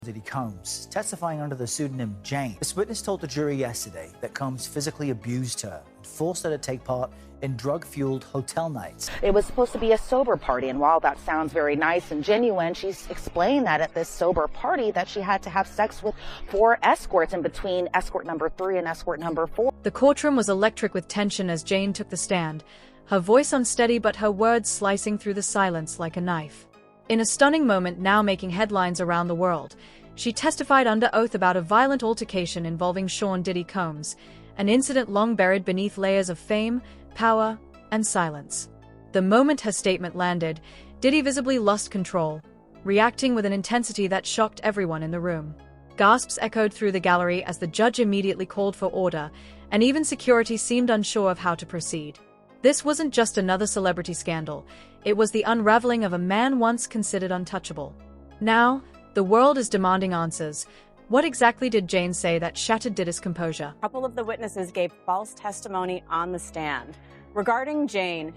Diddy Combs, testifying under the pseudonym Jane. This witness told the jury yesterday that Combs physically abused her and forced her to take part in drug-fueled hotel nights. It was supposed to be a sober party, and while that sounds very nice and genuine, she's explained that at this sober party that she had to have sex with 4 escorts in between escort number 3 and escort number 4. The courtroom was electric with tension as Jane took the stand, her voice unsteady but her words slicing through the silence like a knife. In a stunning moment now making headlines around the world, she testified under oath about a violent altercation involving Sean Diddy Combs, an incident long buried beneath layers of fame, power, and silence. The moment her statement landed, Diddy visibly lost control, reacting with an intensity that shocked everyone in the room. Gasps echoed through the gallery as the judge immediately called for order, and even security seemed unsure of how to proceed. This wasn't just another celebrity scandal, it was the unraveling of a man once considered untouchable. Now, the world is demanding answers. What exactly did Jane say that shattered Diddy's composure? A couple of the witnesses gave false testimony on the stand. Regarding Jane,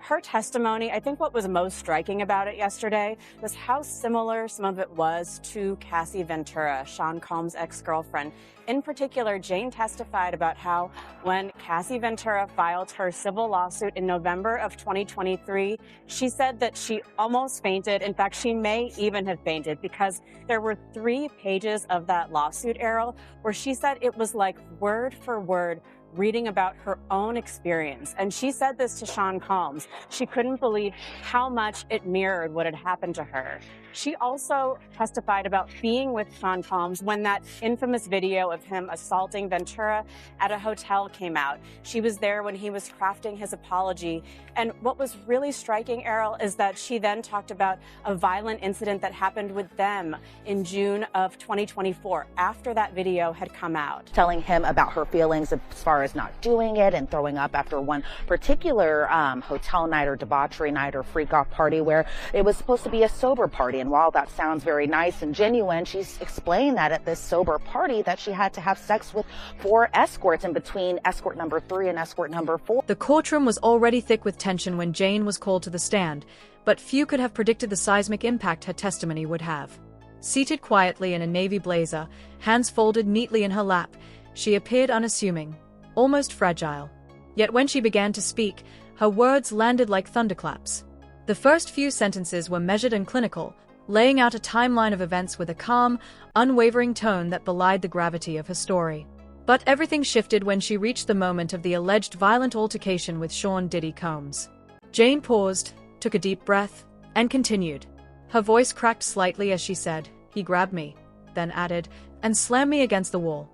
her testimony, I think what was most striking about it yesterday was how similar some of it was to Cassie Ventura, Sean Combs' ex-girlfriend. In particular, Jane testified about how when Cassie Ventura filed her civil lawsuit in November of 2023, she said that she almost fainted. In fact, she may even have fainted because there were 3 pages of that lawsuit, Errol, where she said it was like word for word reading about her own experience. And she said this to Sean Combs. She couldn't believe how much it mirrored what had happened to her. She also testified about being with Sean Combs when that infamous video of him assaulting Ventura at a hotel came out. She was there when he was crafting his apology. And what was really striking, Errol, is that she then talked about a violent incident that happened with them in June of 2024, after that video had come out. Telling him about her feelings as far as not doing it and throwing up after one particular hotel night or debauchery night or freak-off party where it was supposed to be a sober party. And while that sounds very nice and genuine, she's explained that at this sober party that she had to have sex with 4 escorts in between escort number 3 and escort number 4. The courtroom was already thick with tension when Jane was called to the stand, but few could have predicted the seismic impact her testimony would have. Seated quietly in a navy blazer, hands folded neatly in her lap, she appeared unassuming, almost fragile. Yet when she began to speak, her words landed like thunderclaps. The first few sentences were measured and clinical, laying out a timeline of events with a calm, unwavering tone that belied the gravity of her story. But everything shifted when she reached the moment of the alleged violent altercation with Sean Diddy Combs. Jane paused, took a deep breath, and continued. Her voice cracked slightly as she said, "He grabbed me," then added, "and slammed me against the wall."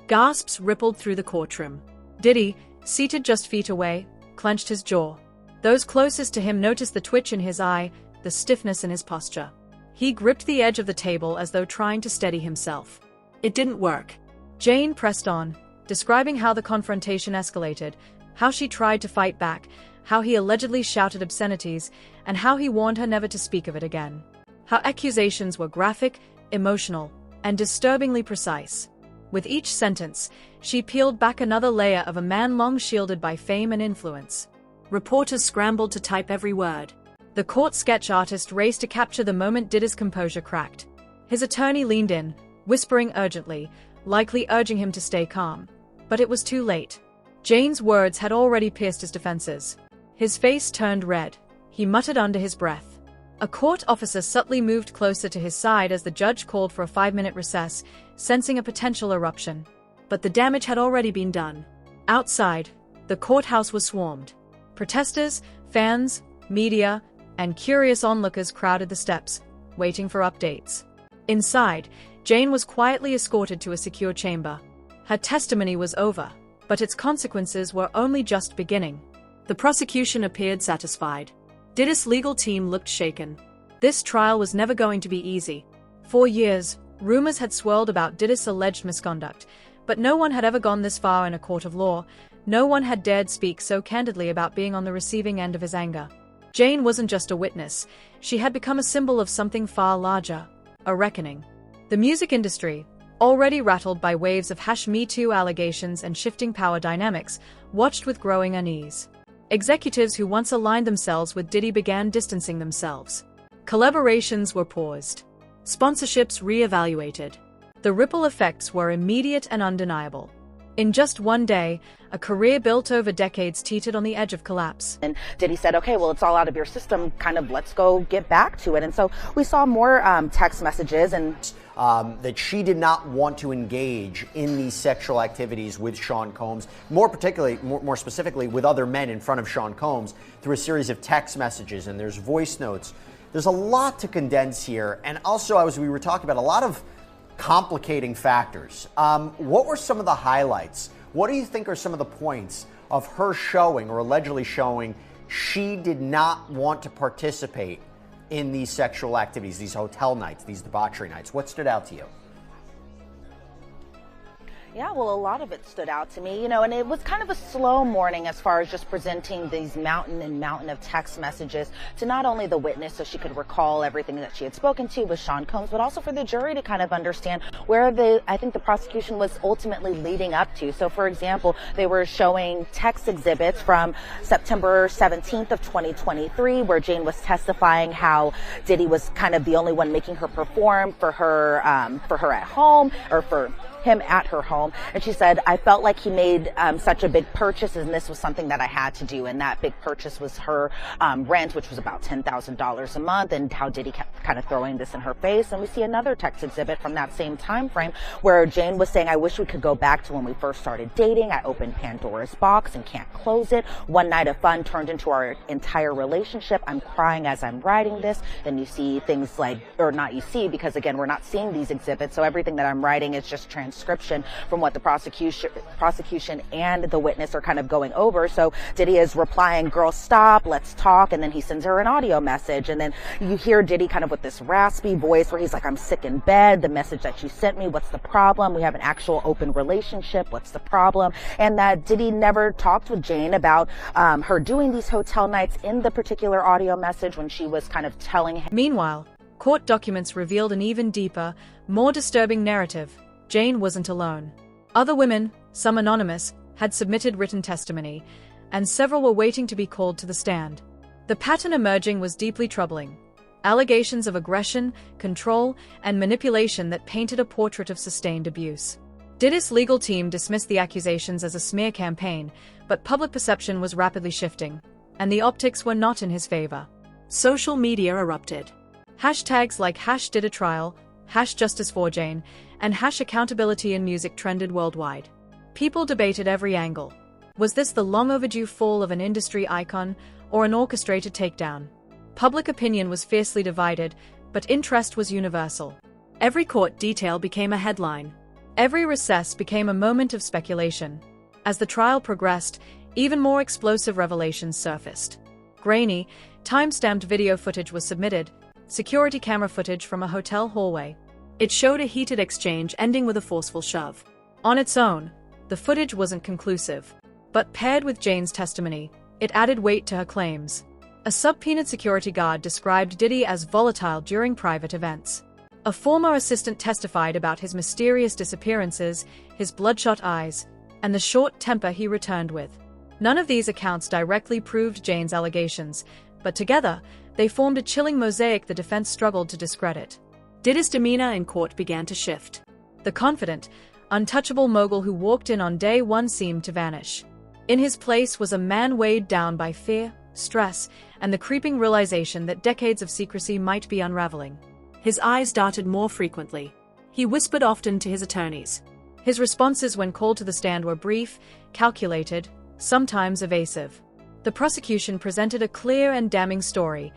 Gasps rippled through the courtroom. Diddy, seated just feet away, clenched his jaw. Those closest to him noticed the twitch in his eye, the stiffness in his posture. He gripped the edge of the table as though trying to steady himself. It didn't work. Jane pressed on, describing how the confrontation escalated, how she tried to fight back, how he allegedly shouted obscenities, and how he warned her never to speak of it again. Her accusations were graphic, emotional, and disturbingly precise. With each sentence, she peeled back another layer of a man long shielded by fame and influence. Reporters scrambled to type every word. The court sketch artist raced to capture the moment Diddy's composure cracked. His attorney leaned in, whispering urgently, likely urging him to stay calm. But it was too late. Jane's words had already pierced his defenses. His face turned red. He muttered under his breath. A court officer subtly moved closer to his side as the judge called for a 5-minute recess, sensing a potential eruption. But the damage had already been done. Outside, the courthouse was swarmed. Protesters, fans, media, and curious onlookers crowded the steps, waiting for updates. Inside, Jane was quietly escorted to a secure chamber. Her testimony was over, but its consequences were only just beginning. The prosecution appeared satisfied. Diddy's legal team looked shaken. This trial was never going to be easy. For years, rumors had swirled about Diddy's alleged misconduct, but no one had ever gone this far in a court of law. No one had dared speak so candidly about being on the receiving end of his anger. Jane wasn't just a witness, she had become a symbol of something far larger, a reckoning. The music industry, already rattled by waves of #Me Too allegations and shifting power dynamics, watched with growing unease. Executives who once aligned themselves with Diddy began distancing themselves. Collaborations were paused. Sponsorships re-evaluated. The ripple effects were immediate and undeniable. In just one day, a career built over decades teetered on the edge of collapse. And Diddy said, okay, well, it's all out of your system, kind of let's go get back to it. And so we saw more text messages and that she did not want to engage in these sexual activities with Sean Combs, more specifically with other men in front of Sean Combs, through a series of text messages, and there's voice notes. There's a lot to condense here, and also, as we were talking about, a lot of complicating factors. What were some of the highlights? What do you think are some of the points of her showing, or allegedly showing, she did not want to participate in these sexual activities, these hotel nights, these debauchery nights? What stood out to you? Yeah, well, a lot of it stood out to me, and it was kind of a slow morning as far as just presenting these mountain of text messages to not only the witness so she could recall everything that she had spoken to with Sean Combs, but also for the jury to kind of understand where I think the prosecution was ultimately leading up to. So, for example, they were showing text exhibits from September 17th of 2023, where Jane was testifying how Diddy was kind of the only one making her perform for her at home, or for him at her home. And she said, I felt like he made such a big purchase, and this was something that I had to do. And that big purchase was her rent, which was about $10,000 a month, and how Diddy kept kind of throwing this in her face. And we see another text exhibit from that same time frame where Jane was saying, I wish we could go back to when we first started dating. I opened Pandora's box and can't close it. One night of fun turned into our entire relationship. I'm crying as I'm writing this. Then you see things like, or not you see, because again, we're not seeing these exhibits. So everything that I'm writing is just transcription from what the prosecution and the witness are kind of going over. So Diddy is replying, girl, stop, let's talk. And then he sends her an audio message. And then you hear Diddy kind of with this raspy voice where he's like, I'm sick in bed. The message that you sent me, what's the problem? We have an actual open relationship. What's the problem? And that Diddy never talked with Jane about her doing these hotel nights in the particular audio message when she was kind of telling him. Meanwhile, court documents revealed an even deeper, more disturbing narrative. Jane wasn't alone. Other women, some anonymous, had submitted written testimony, and several were waiting to be called to the stand. The pattern emerging was deeply troubling. Allegations of aggression, control, and manipulation that painted a portrait of sustained abuse. Diddy's legal team dismissed the accusations as a smear campaign, but public perception was rapidly shifting, and the optics were not in his favor. Social media erupted. Hashtags like #DiddyTrial, #JusticeForJane, and #accountability in music trended worldwide. People debated every angle. Was this the long overdue fall of an industry icon, or an orchestrated takedown? Public opinion was fiercely divided, but interest was universal. Every court detail became a headline. Every recess became a moment of speculation. As the trial progressed, even more explosive revelations surfaced. Grainy, time-stamped video footage was submitted, security camera footage from a hotel hallway. It showed a heated exchange ending with a forceful shove. On its own, the footage wasn't conclusive. But paired with Jane's testimony, it added weight to her claims. A subpoenaed security guard described Diddy as volatile during private events. A former assistant testified about his mysterious disappearances, his bloodshot eyes, and the short temper he returned with. None of these accounts directly proved Jane's allegations, but together, they formed a chilling mosaic the defense struggled to discredit. Diddy's demeanor in court began to shift. The confident, untouchable mogul who walked in on day one seemed to vanish. In his place was a man weighed down by fear, stress, and the creeping realization that decades of secrecy might be unraveling. His eyes darted more frequently. He whispered often to his attorneys. His responses when called to the stand were brief, calculated, sometimes evasive. The prosecution presented a clear and damning story,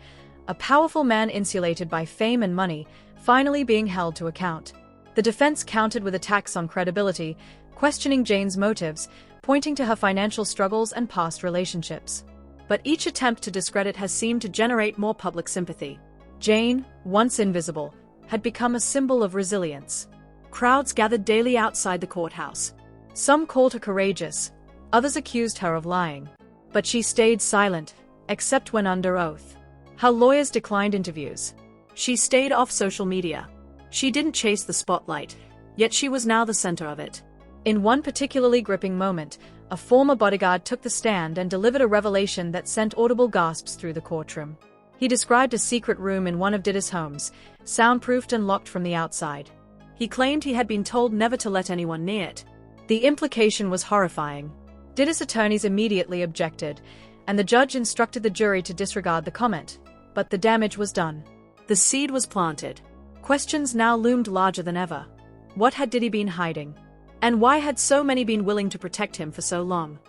a powerful man insulated by fame and money, finally being held to account. The defense countered with attacks on credibility, questioning Jane's motives, pointing to her financial struggles and past relationships. But each attempt to discredit has seemed to generate more public sympathy. Jane, once invisible, had become a symbol of resilience. Crowds gathered daily outside the courthouse. Some called her courageous, others accused her of lying. But she stayed silent, except when under oath. Her lawyers declined interviews. She stayed off social media. She didn't chase the spotlight, yet she was now the center of it. In one particularly gripping moment, a former bodyguard took the stand and delivered a revelation that sent audible gasps through the courtroom. He described a secret room in one of Diddy's homes, soundproofed and locked from the outside. He claimed he had been told never to let anyone near it. The implication was horrifying. Diddy's attorneys immediately objected, and the judge instructed the jury to disregard the comment. But the damage was done. The seed was planted. Questions now loomed larger than ever. What had Diddy been hiding? And why had so many been willing to protect him for so long?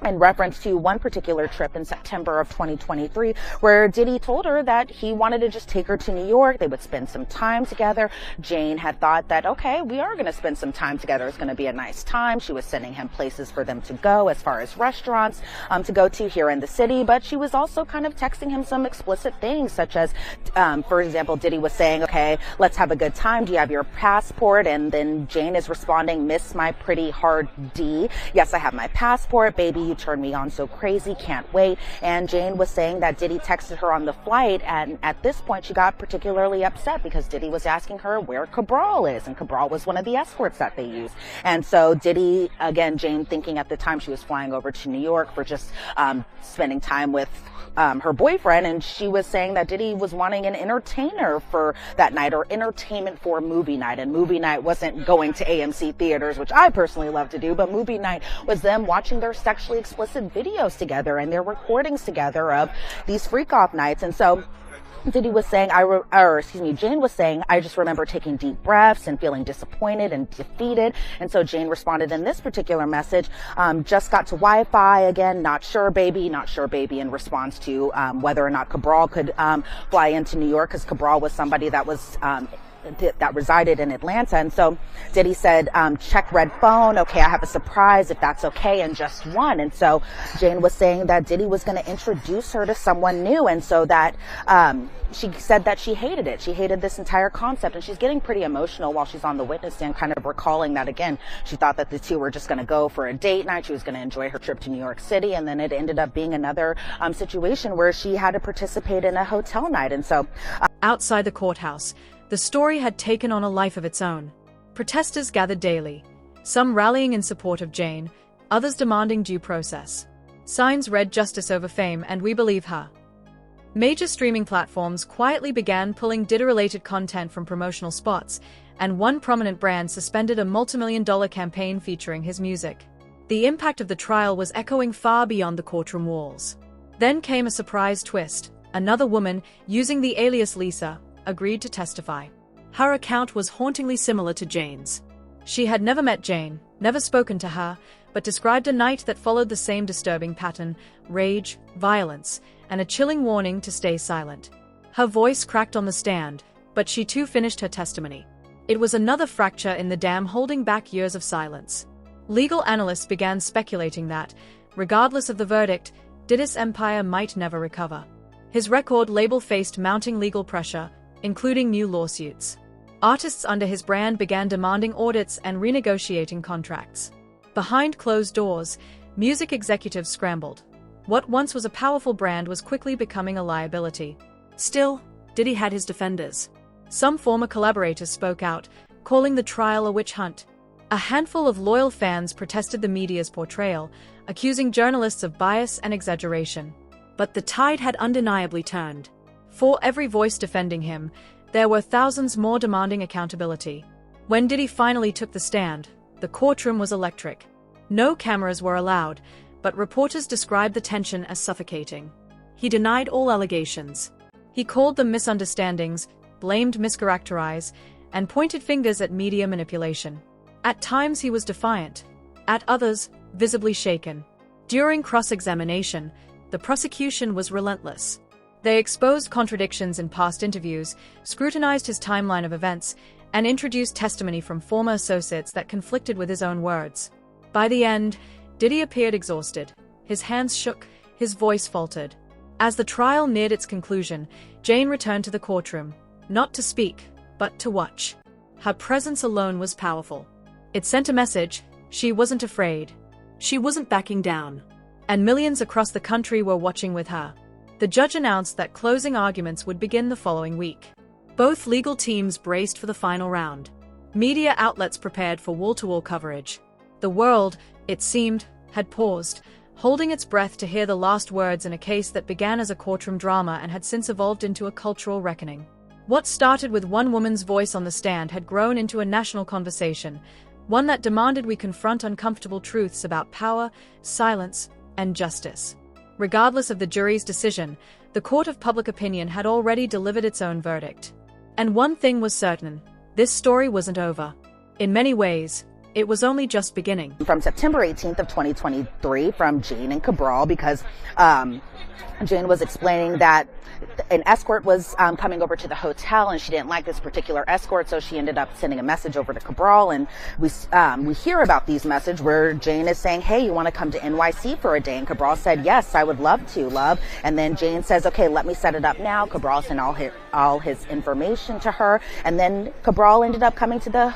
In reference to one particular trip in September of 2023, where Diddy told her that he wanted to just take her to New York. They would spend some time together. Jane had thought that, okay, we are going to spend some time together. It's going to be a nice time. She was sending him places for them to go as far as restaurants to go to here in the city. But she was also kind of texting him some explicit things, such as, for example, Diddy was saying, okay, let's have a good time. Do you have your passport? And then Jane is responding, miss my pretty hard D. Yes, I have my passport, baby. You turned me on so crazy, can't wait. And Jane was saying that Diddy texted her on the flight, and at this point she got particularly upset because Diddy was asking her where Cabral is, and Cabral was one of the escorts that they used. And so Diddy, again, Jane thinking at the time she was flying over to New York for just spending time with her boyfriend, and she was saying that Diddy was wanting an entertainer for that night, or entertainment for movie night. And movie night wasn't going to AMC theaters, which I personally love to do, but movie night was them watching their sexually explicit videos together and their recordings together of these freak off nights. And so Diddy was saying, Jane was saying, I just remember taking deep breaths and feeling disappointed and defeated. And so Jane responded in this particular message, just got to Wi-Fi again, not sure baby, in response to whether or not Cabral could fly into New York, because Cabral was somebody that was that resided in Atlanta. And so Diddy said, check red phone. Okay, I have a surprise if that's okay, and just one. And so Jane was saying that Diddy was going to introduce her to someone new. And so that she said that she hated it. She hated this entire concept. And she's getting pretty emotional while she's on the witness stand, kind of recalling that again. She thought that the two were just going to go for a date night. She was going to enjoy her trip to New York City. And then it ended up being another situation where she had to participate in a hotel night. And so outside the courthouse, the story had taken on a life of its own. Protesters gathered daily, some rallying in support of Jane, others demanding due process. Signs read "Justice over fame" and "We believe her." Major streaming platforms quietly began pulling Diddy-related content from promotional spots, and one prominent brand suspended a multi-million-dollar campaign featuring his music. The impact of the trial was echoing far beyond the courtroom walls. Then came a surprise twist. Another woman, using the alias Lisa, agreed to testify. Her account was hauntingly similar to Jane's. She had never met Jane, never spoken to her, but described a night that followed the same disturbing pattern: rage, violence, and a chilling warning to stay silent. Her voice cracked on the stand, but she too finished her testimony. It was another fracture in the dam holding back years of silence. Legal analysts began speculating that, regardless of the verdict, Diddy's empire might never recover. His record label faced mounting legal pressure, including new lawsuits. Artists under his brand began demanding audits and renegotiating contracts. Behind closed doors, music executives scrambled. What once was a powerful brand was quickly becoming a liability. Still, Diddy had his defenders. Some former collaborators spoke out, calling the trial a witch hunt. A handful of loyal fans protested the media's portrayal, accusing journalists of bias and exaggeration. But the tide had undeniably turned. For every voice defending him, there were thousands more demanding accountability. When Diddy finally took the stand, the courtroom was electric. No cameras were allowed, but reporters described the tension as suffocating. He denied all allegations. He called them misunderstandings, blamed mischaracterize, and pointed fingers at media manipulation. At times he was defiant, at others, visibly shaken. During cross-examination, the prosecution was relentless. They exposed contradictions in past interviews, scrutinized his timeline of events, and introduced testimony from former associates that conflicted with his own words. By the end, Diddy appeared exhausted. His hands shook, his voice faltered. As the trial neared its conclusion, Jane returned to the courtroom, not to speak, but to watch. Her presence alone was powerful. It sent a message: she wasn't afraid. She wasn't backing down. And millions across the country were watching with her. The judge announced that closing arguments would begin the following week. Both legal teams braced for the final round. Media outlets prepared for wall-to-wall coverage. The world, it seemed, had paused, holding its breath to hear the last words in a case that began as a courtroom drama and had since evolved into a cultural reckoning. What started with one woman's voice on the stand had grown into a national conversation, one that demanded we confront uncomfortable truths about power, silence, and justice. Regardless of the jury's decision, the court of public opinion had already delivered its own verdict. And one thing was certain: this story wasn't over. In many ways, it was only just beginning. From September 18th of 2023 from Jane and Cabral, because Jane was explaining that an escort was coming over to the hotel and she didn't like this particular escort, so she ended up sending a message over to Cabral. And we hear about these messages where Jane is saying, hey, you want to come to NYC for a day? And Cabral said, yes, I would love to, love. And then Jane says, okay, let me set it up now. Cabral sent all his information to her. And then Cabral ended up coming to the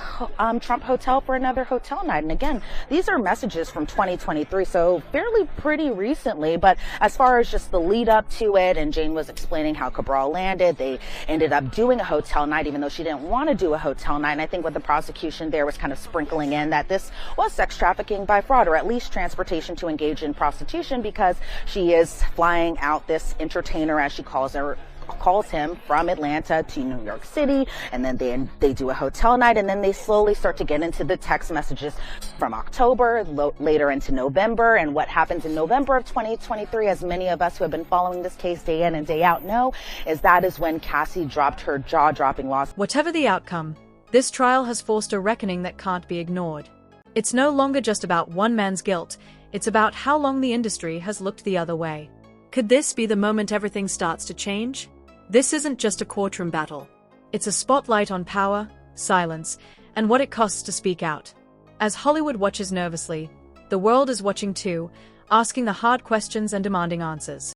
Trump Hotel for another hotel night. And again, these are messages from 2023, so fairly pretty recently. But as far as just the lead up to it, and Jane was explaining how Cabral landed, they ended up doing a hotel night, even though she didn't want to do a hotel night. And I think what the prosecution there was kind of sprinkling in that this was sex trafficking by fraud, or at least transportation to engage in prostitution, because she is flying out this entertainer, as she calls him, from Atlanta to New York City, and then they do a hotel night, and then they slowly start to get into the text messages from October, later into November. And what happens in November of 2023, as many of us who have been following this case day in and day out know, is when Cassie dropped her jaw-dropping loss. Whatever the outcome, this trial has forced a reckoning that can't be ignored. It's no longer just about one man's guilt, it's about how long the industry has looked the other way. Could this be the moment everything starts to change? This isn't just a courtroom battle. It's a spotlight on power, silence, and what it costs to speak out. As Hollywood watches nervously, the world is watching too, asking the hard questions and demanding answers.